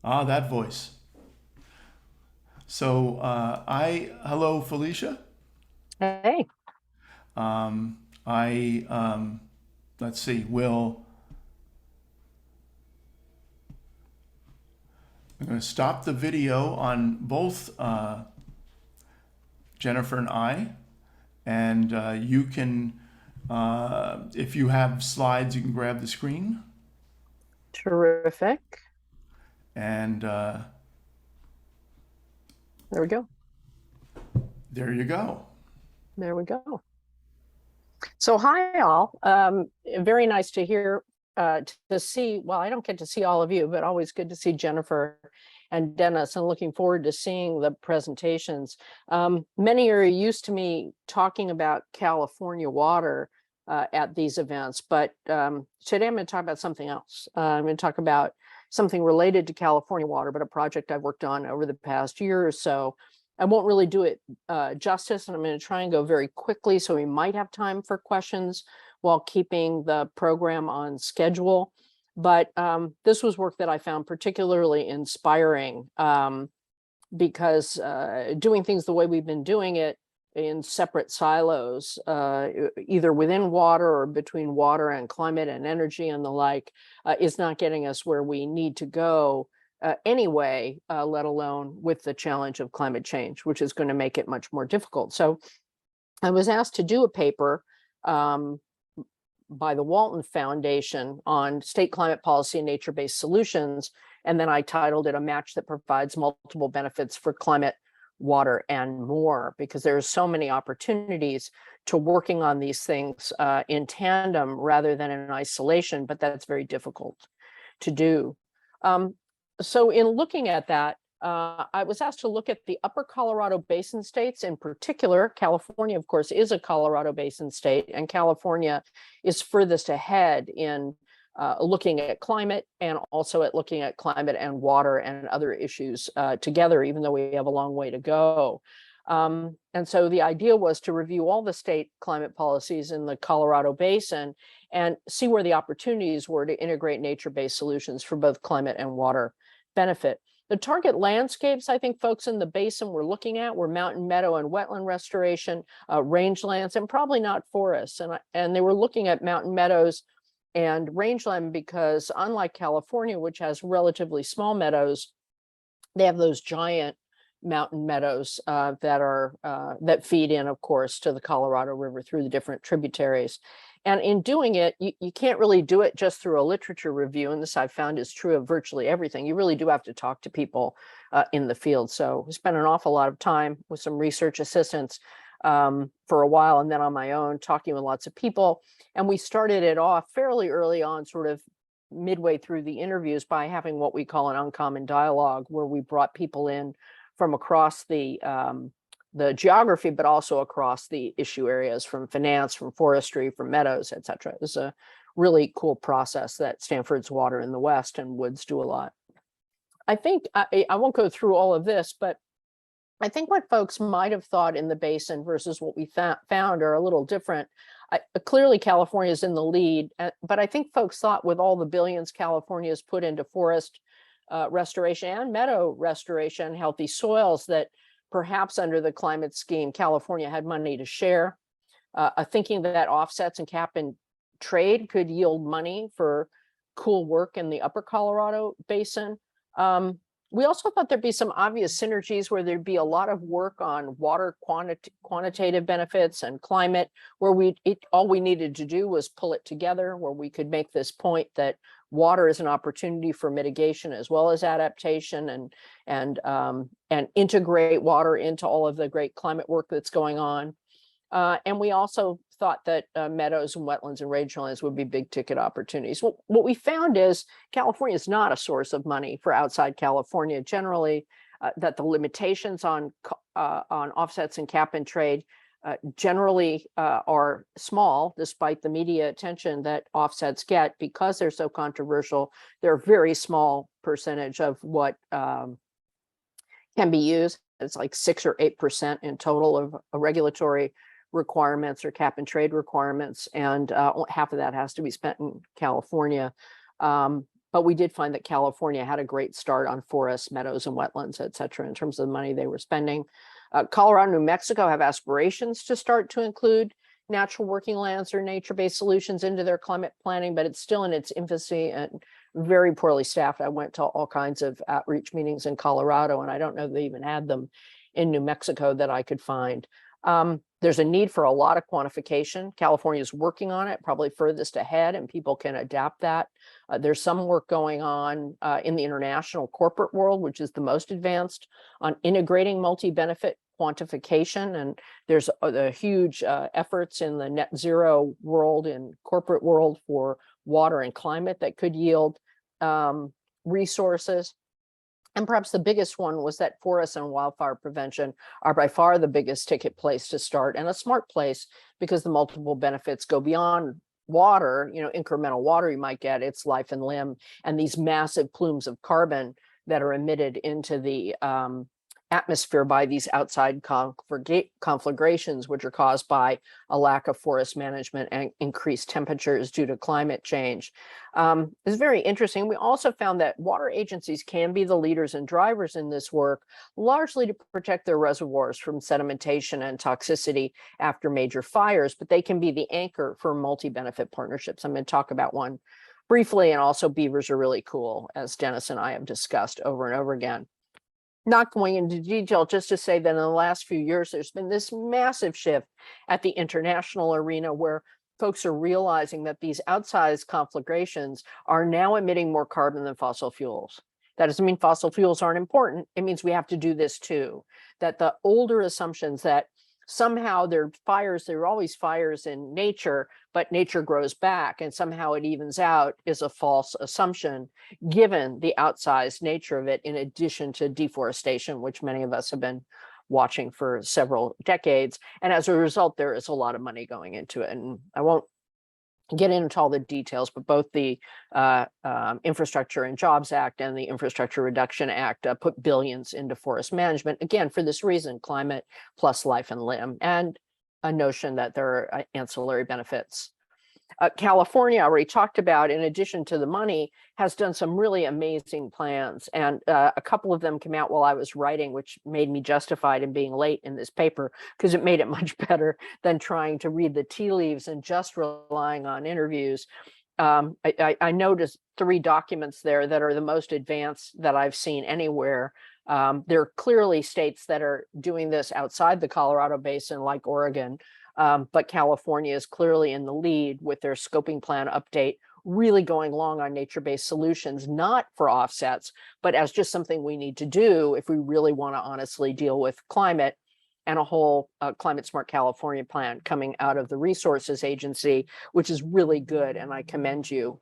Ah, that voice. So, hello, Felicia. Hey, Um, I, let's see, I'm going to stop the video on both Jennifer and I, and you can, if you have slides, you can grab the screen, terrific. and There we go. there you go. There we go. So hi all. Very nice to hear, to see, well, I don't get to see all of you, but always good to see Jennifer and Dennis, and looking forward to seeing the presentations. Many are used to me talking about California water at these events, but today I'm going to talk about something else. I'm going to talk about something related to California water, but a project I've worked on over the past year or so. I won't really do it justice, and I'm going to try and go very quickly, so we might have time for questions while keeping the program on schedule. But this was work that I found particularly inspiring, because doing things the way we've been doing it in separate silos, either within water or between water and climate and energy and the like, is not getting us where we need to go anyway, let alone with the challenge of climate change, which is going to make it much more difficult. So I was asked to do a paper by the Walton Foundation on state climate policy and nature-based solutions. And then I titled it "A Match That Provides Multiple Benefits for Climate, Water, and More," because there's so many opportunities to working on these things in tandem rather than in isolation, but that's very difficult to do. So in looking at that, I was asked to look at the upper Colorado Basin states in particular. California, of course, is a Colorado Basin state, and California is furthest ahead in looking at climate, and also at looking at climate and water and other issues together, even though we have a long way to go. And so the idea was to review all the state climate policies in the Colorado Basin and see where the opportunities were to integrate nature-based solutions for both climate and water benefit. The target landscapes I think folks in the basin were looking at were mountain, meadow, and wetland restoration, rangelands, and probably not forests. And they were looking at mountain meadows and rangeland because, unlike California, which has relatively small meadows, they have those giant mountain meadows that feed in, of course, to the Colorado River through the different tributaries. And in doing it, you can't really do it just through a literature review. And this I've found is true of virtually everything. You really do have to talk to people in the field. So we spent an awful lot of time with some research assistants for a while, and then on my own, talking with lots of people. And we started it off fairly early on, sort of midway through the interviews, by having what we call an uncommon dialogue, where we brought people in from across the geography, but also across the issue areas, from finance, from forestry, from meadows, et cetera. It was a really cool process that Stanford's Water in the West and Woods do a lot. I think I won't go through all of this, but I think what folks might have thought in the basin versus what we found are a little different. Clearly, California is in the lead, but I think folks thought, with all the billions California has put into forest restoration and meadow restoration, healthy soils, that perhaps under the climate scheme, California had money to share. Thinking that offsets and cap and trade could yield money for cool work in the upper Colorado Basin. We also thought there'd be some obvious synergies where there'd be a lot of work on water quantitative benefits and climate, where all we needed to do was pull it together, where we could make this point that water is an opportunity for mitigation as well as adaptation, and integrate water into all of the great climate work that's going on. And we also thought that meadows and wetlands and rangelands would be big ticket opportunities. Well, what we found is California is not a source of money for outside California generally, that the limitations on offsets and cap and trade generally are small, despite the media attention that offsets get, because they're so controversial. They're a very small percentage of what can be used. It's like 6 or 8% in total of regulatory requirements or cap and trade requirements, and half of that has to be spent in California. But But we did find that California had a great start on forests, meadows, and wetlands, et cetera, in terms of the money they were spending. Colorado and New Mexico have aspirations to start to include natural working lands or nature-based solutions into their climate planning, but it's still in its infancy and very poorly staffed. I went to all kinds of outreach meetings in Colorado, and I don't know if they even had them in New Mexico that I could find. There's a need for a lot of quantification. California is working on it, probably furthest ahead, and people can adapt that. There's some work going on in the international corporate world, which is the most advanced, on integrating multi-benefit quantification. And there's the huge efforts in the net zero world and corporate world for water and climate that could yield resources. And perhaps the biggest one was that forest and wildfire prevention are by far the biggest ticket place to start, and a smart place because the multiple benefits go beyond water, incremental water you might get, it's life and limb, and these massive plumes of carbon that are emitted into the atmosphere by these outside conflagrations, which are caused by a lack of forest management and increased temperatures due to climate change. It's very interesting. We also found that water agencies can be the leaders and drivers in this work, largely to protect their reservoirs from sedimentation and toxicity after major fires, but they can be the anchor for multi-benefit partnerships. I'm going to talk about one briefly, and also beavers are really cool, as Dennis and I have discussed over and over again. Not going into detail, just to say that in the last few years, there's been this massive shift at the international arena where folks are realizing that these outsized conflagrations are now emitting more carbon than fossil fuels. That doesn't mean fossil fuels aren't important. It means we have to do this too. That the older assumptions that somehow there are always fires in nature, but nature grows back and somehow it evens out is a false assumption, given the outsized nature of it, in addition to deforestation, which many of us have been watching for several decades. And as a result, there is a lot of money going into it. And I won't get into all the details, but both the Infrastructure and Jobs Act and the Infrastructure Reduction Act put billions into forest management, again, for this reason, climate plus life and limb, and a notion that there are ancillary benefits. California, I already talked about, in addition to the money, has done some really amazing plans. And a couple of them came out while I was writing, which made me justified in being late in this paper, because it made it much better than trying to read the tea leaves and just relying on interviews. I noticed 3 documents there that are the most advanced that I've seen anywhere. There are clearly states that are doing this outside the Colorado Basin, like Oregon. But California is clearly in the lead with their scoping plan update, really going long on nature-based solutions, not for offsets, but as just something we need to do if we really want to honestly deal with climate, and a whole Climate Smart California plan coming out of the Resources Agency, which is really good. And I commend you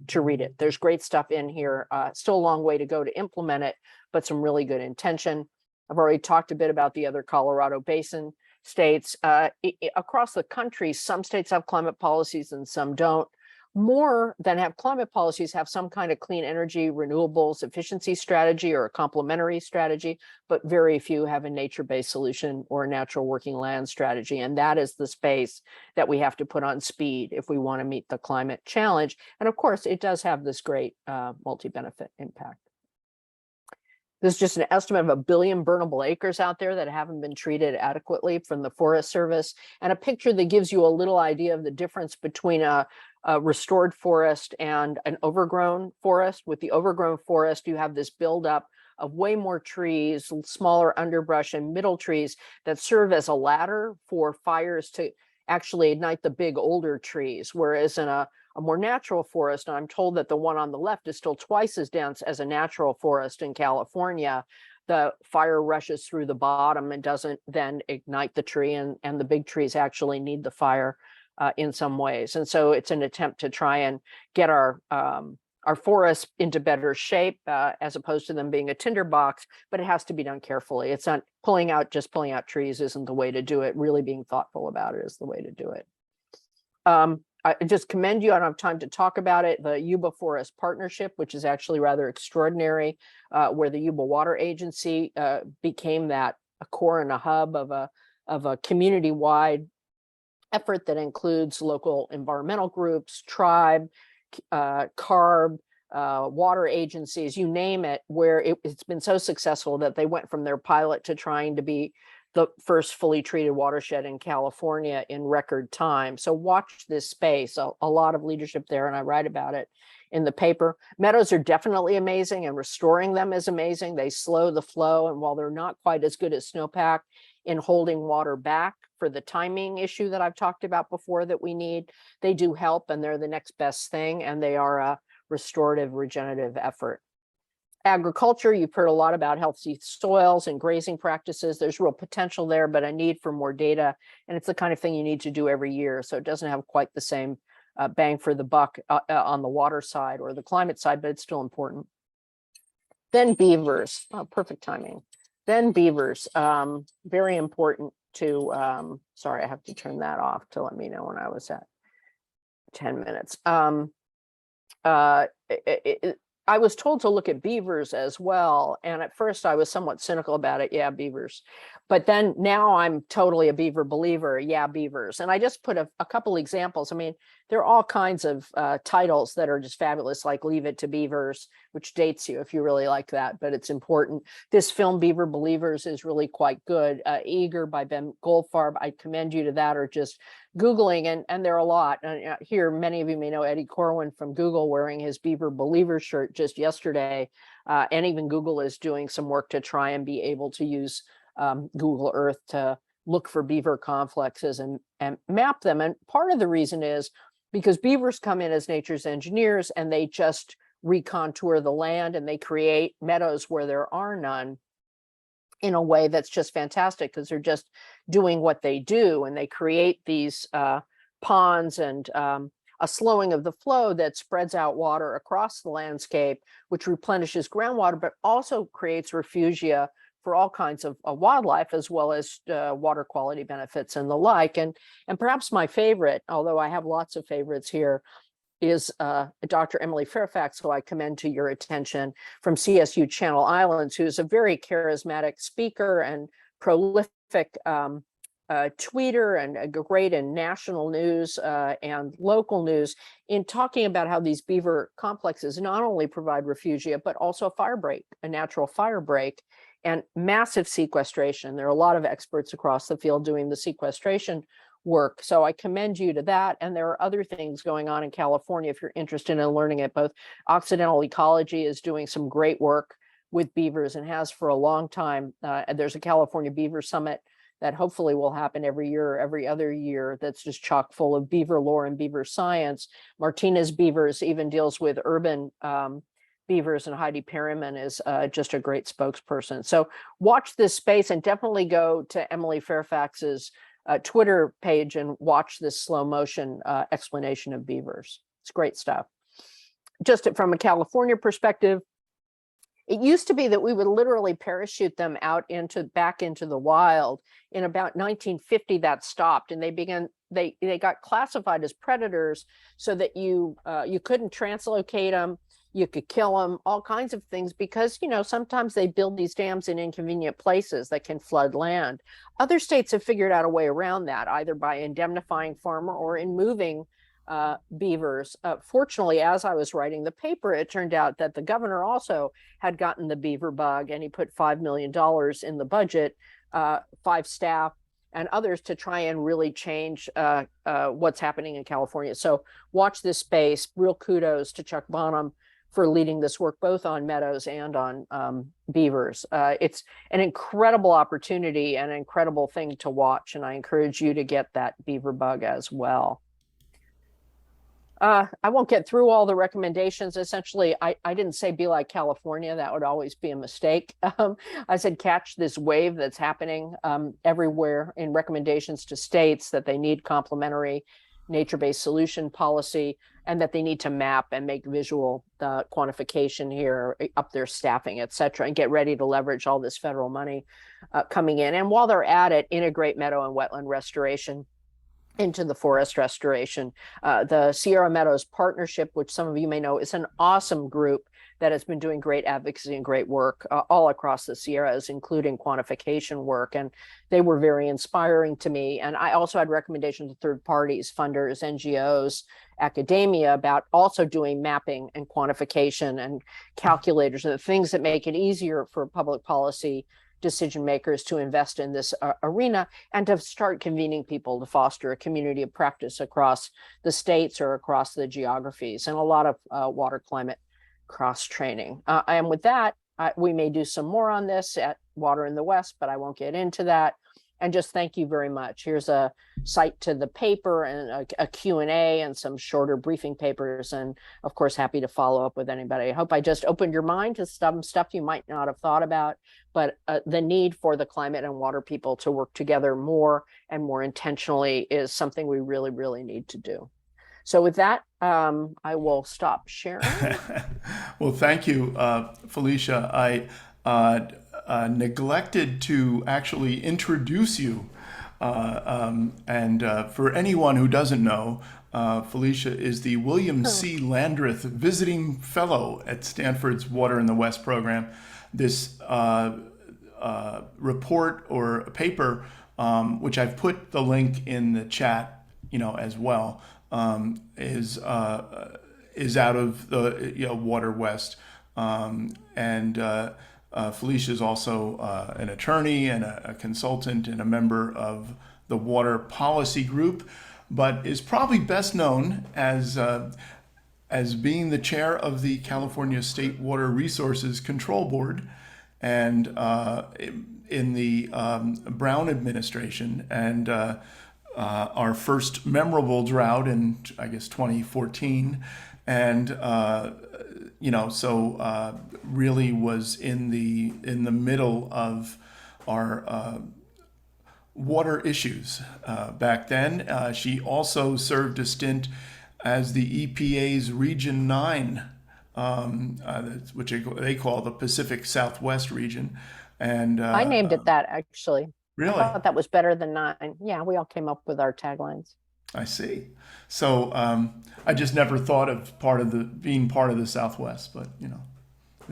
to read it. There's great stuff in here. Still a long way to go to implement it, but some really good intention. I've already talked a bit about the other Colorado Basin states. Across the country, some states have climate policies and some don't. More than have climate policies have some kind of clean energy, renewables, efficiency strategy or a complementary strategy, but very few have a nature-based solution or a natural working land strategy. And that is the space that we have to put on speed if we want to meet the climate challenge. And of course, it does have this great multi-benefit impact. There's just an estimate of 1 billion burnable acres out there that haven't been treated adequately from the Forest Service, and a picture that gives you a little idea of the difference between a restored forest and an overgrown forest. With the overgrown forest, you have this buildup of way more trees, smaller underbrush, and middle trees that serve as a ladder for fires to actually ignite the big older trees, whereas in a more natural forest, and I'm told that the one on the left is still twice as dense as a natural forest in California, the fire rushes through the bottom and doesn't then ignite the tree, and the big trees actually need the fire in some ways. And so it's an attempt to try and get our forests into better shape, as opposed to them being a tinderbox, but it has to be done carefully. It's not just pulling out trees isn't the way to do it. Really being thoughtful about it is the way to do it. I just commend you. I don't have time to talk about it. The Yuba Forest Partnership, which is actually rather extraordinary, where the Yuba Water Agency became a core and a hub of a community-wide effort that includes local environmental groups, tribe, CARB, water agencies, you name it, where it's been so successful that they went from their pilot to trying to be the first fully treated watershed in California in record time. So watch this space, a lot of leadership there, and I write about it in the paper. Meadows are definitely amazing, and restoring them is amazing. They slow the flow, and while they're not quite as good as snowpack in holding water back for the timing issue that I've talked about before that we need, they do help, and they're the next best thing, and they are a restorative, regenerative effort. Agriculture, you've heard a lot about healthy soils and grazing practices. There's real potential there, but a need for more data. And it's the kind of thing you need to do every year. So it doesn't have quite the same bang for the buck on the water side or the climate side, but it's still important. Then beavers, perfect timing. Then beavers, very important to, sorry, I have to turn that off to let me know when I was at 10 minutes. I was told to look at beavers as well. And at first I was somewhat cynical about it. Yeah, beavers. But then now I'm totally a beaver believer. Yeah, beavers. And I just put a couple examples. I mean, there are all kinds of titles that are just fabulous, like Leave It to Beavers, which dates you if you really like that, but it's important. This film, Beaver Believers, is really quite good. Eager by Ben Goldfarb, I commend you to that, or just Googling, and there are a lot. And here, many of you may know Eddie Corwin from Google wearing his Beaver Believer shirt just yesterday. And even Google is doing some work to try and be able to use Google Earth to look for beaver complexes and map them. And part of the reason is because beavers come in as nature's engineers, and they just recontour the land, and they create meadows where there are none in a way that's just fantastic, because they're just doing what they do, and they create these ponds and a slowing of the flow that spreads out water across the landscape, which replenishes groundwater, but also creates refugia for all kinds of wildlife, as well as water quality benefits and the like. And perhaps my favorite, although I have lots of favorites here, is Dr. Emily Fairfax, who I commend to your attention, from CSU Channel Islands, who's a very charismatic speaker and prolific tweeter, and great in national news and local news, in talking about how these beaver complexes not only provide refugia, but also a fire break, a natural fire break, and massive sequestration. There are a lot of experts across the field doing the sequestration work. So I commend you to that. And there are other things going on in California if you're interested in learning it. Both Occidental Ecology is doing some great work with beavers, and has for a long time. There's a California Beaver Summit that hopefully will happen every year or every other year, that's just chock full of beaver lore and beaver science. Martinez Beavers even deals with urban beavers, and Heidi Perryman is just a great spokesperson. So watch this space, and definitely go to Emily Fairfax's Twitter page and watch this slow motion explanation of beavers. It's great stuff. Just from a California perspective, it used to be that we would literally parachute them out back into the wild. In about 1950, that stopped, and they got classified as predators, so that you couldn't translocate them. You could kill them, all kinds of things, because, sometimes they build these dams in inconvenient places that can flood land. Other states have figured out a way around that, either by indemnifying farmer or in moving beavers. Fortunately, as I was writing the paper, it turned out that the governor also had gotten the beaver bug, and he put $5 million in the budget, 5 staff and others, to try and really change what's happening in California. So watch this space. Real kudos to Chuck Bonham for leading this work, both on meadows and on beavers. It's an incredible opportunity and an incredible thing to watch, and I encourage you to get that beaver bug as well. I won't get through all the recommendations. Essentially, I didn't say be like California. That would always be a mistake. I said catch this wave that's happening everywhere in recommendations to states, that they need complementary nature-based solution policy, and that they need to map and make visual quantification here, up their staffing, et cetera, and get ready to leverage all this federal money coming in. And while they're at it, integrate meadow and wetland restoration into the forest restoration. The Sierra Meadows Partnership, which some of you may know, is an awesome group that has been doing great advocacy and great work all across the Sierras, including quantification work. And they were very inspiring to me. And I also had recommendations to third parties, funders, NGOs, academia about also doing mapping and quantification and calculators and the things that make it easier for public policy decision makers to invest in this arena and to start convening people to foster a community of practice across the states or across the geographies, and a lot of water climate cross training. And with that, we may do some more on this at Water in the West, but I won't get into that. And just thank you very much. Here's a site to the paper and a Q&A and some shorter briefing papers. And of course, happy to follow up with anybody. I hope I just opened your mind to some stuff you might not have thought about, but the need for the climate and water people to work together more and more intentionally is something we really, really need to do. So with that, I will stop sharing. Well, thank you, Felicia. I neglected to actually introduce you. For anyone who doesn't know, Felicia is the William C. Landreth Visiting Fellow at Stanford's Water in the West program. This report or paper, which I've put the link in the chat, as well, is out of the Water West, Felicia is also an attorney and a consultant and a member of the Water Policy Group, but is probably best known as being the chair of the California State Water Resources Control Board, and in the Brown administration, and our first memorable drought in, I guess, 2014, and really was in the middle of our water issues back then. She also served a stint as the EPA's Region 9, which they call the Pacific Southwest region. And I named it that, actually. Really? I thought that was better than 9. Yeah, we all came up with our taglines. I see. So I just never thought of being part of the Southwest, but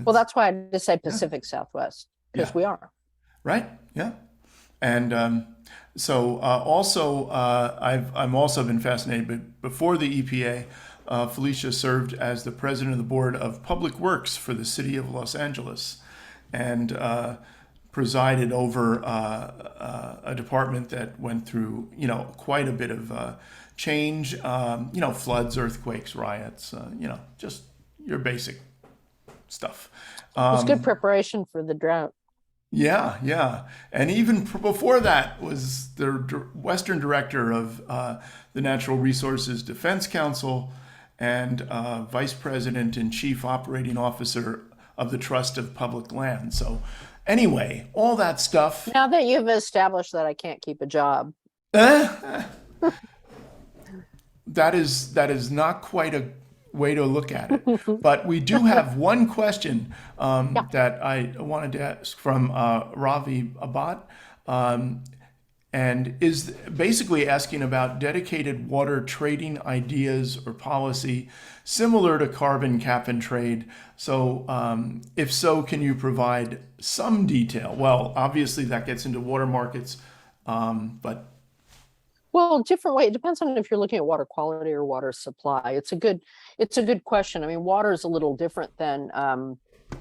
Well, that's why I just say Pacific Southwest, because we are. Right. Yeah. And also I'm also been fascinated. But before the EPA, Felicia served as the president of the board of Public Works for the city of Los Angeles, and presided over a department that went through quite a bit of change. Floods, earthquakes, riots. Just your basic stuff. It's good preparation for the drought. Yeah, yeah. And even before that was the Western Director of the Natural Resources Defense Council, and Vice President and Chief Operating Officer of the Trust of Public Land. So anyway, all that stuff. Now that you've established that I can't keep a job. That is not quite a way to look at it. But we do have one question that I wanted to ask from Ravi Abad, and is basically asking about dedicated water trading ideas or policy similar to carbon cap and trade. So if so, can you provide some detail? Well, obviously that gets into water markets, but well, different way. It depends on if you're looking at water quality or water supply. It's a good question. I mean, water is a little different than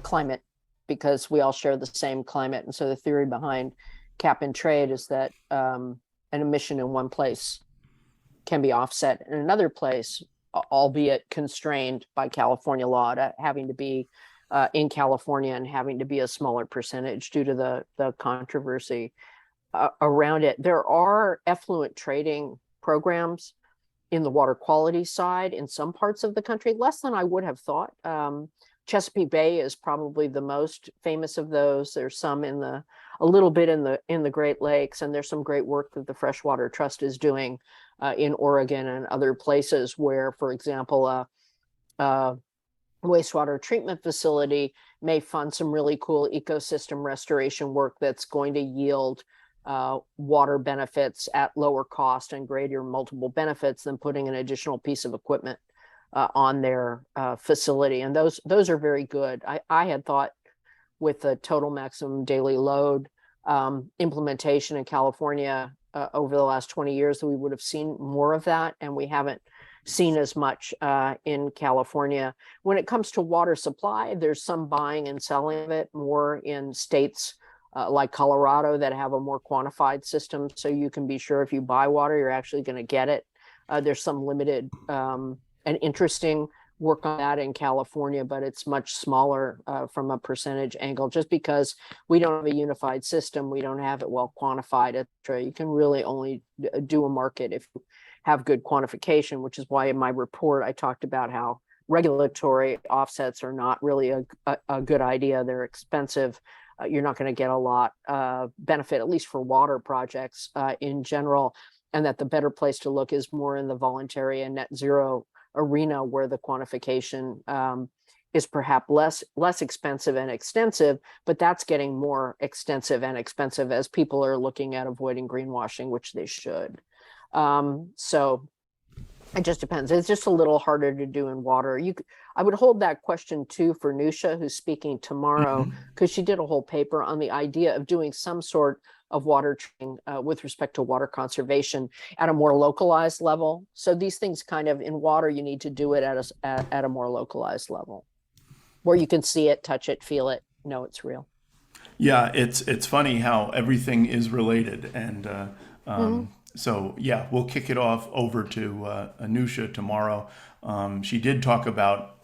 climate, because we all share the same climate. And so the theory behind cap and trade is that an emission in one place can be offset in another place, albeit constrained by California law to having to be in California and having to be a smaller percentage due to the controversy around it. There are effluent trading programs in the water quality side in some parts of the country, less than I would have thought. Chesapeake Bay is probably the most famous of those. There's some a little bit in the Great Lakes, and there's some great work that the Freshwater Trust is doing in Oregon and other places where, for example, a wastewater treatment facility may fund some really cool ecosystem restoration work that's going to yield water benefits at lower cost and greater multiple benefits than putting an additional piece of equipment on their facility. And those are very good. I had thought with the total maximum daily load implementation in California over the last 20 years that we would have seen more of that, and we haven't seen as much in California. When it comes to water supply, there's some buying and selling of it more in states like Colorado that have a more quantified system, so you can be sure if you buy water, you're actually going to get it. There's some limited and interesting work on that in California, but it's much smaller from a percentage angle, just because we don't have a unified system. We don't have it well quantified, etc. You can really only do a market if you have good quantification, which is why in my report I talked about how regulatory offsets are not really a good idea. They're expensive. You're not going to get a lot benefit, at least for water projects in general, and that the better place to look is more in the voluntary and net zero arena, where the quantification is perhaps less expensive and extensive, but that's getting more extensive and expensive as people are looking at avoiding greenwashing, which they should. So it just depends. It's just a little harder to do in water. I would hold that question too for Nusha, who's speaking tomorrow, because she did a whole paper on the idea of doing some sort of water training with respect to water conservation at a more localized level. So these things kind of in water, you need to do it at a more localized level where you can see it, touch it, feel it, know it's real. Yeah, it's funny how everything is related, and so yeah, we'll kick it off over to Anusha tomorrow. She did talk about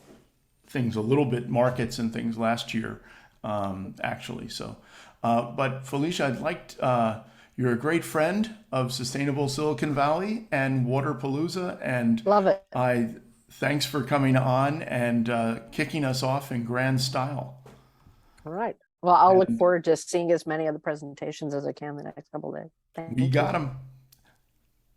things a little bit, markets and things last year, actually. So, but Felicia, I'd like you're a great friend of Sustainable Silicon Valley and Waterpalooza, and Love it. thanks for coming on and kicking us off in grand style. All right. Well, I'll look And forward to seeing as many of the presentations as I can the next couple of days. we Thank got you. them.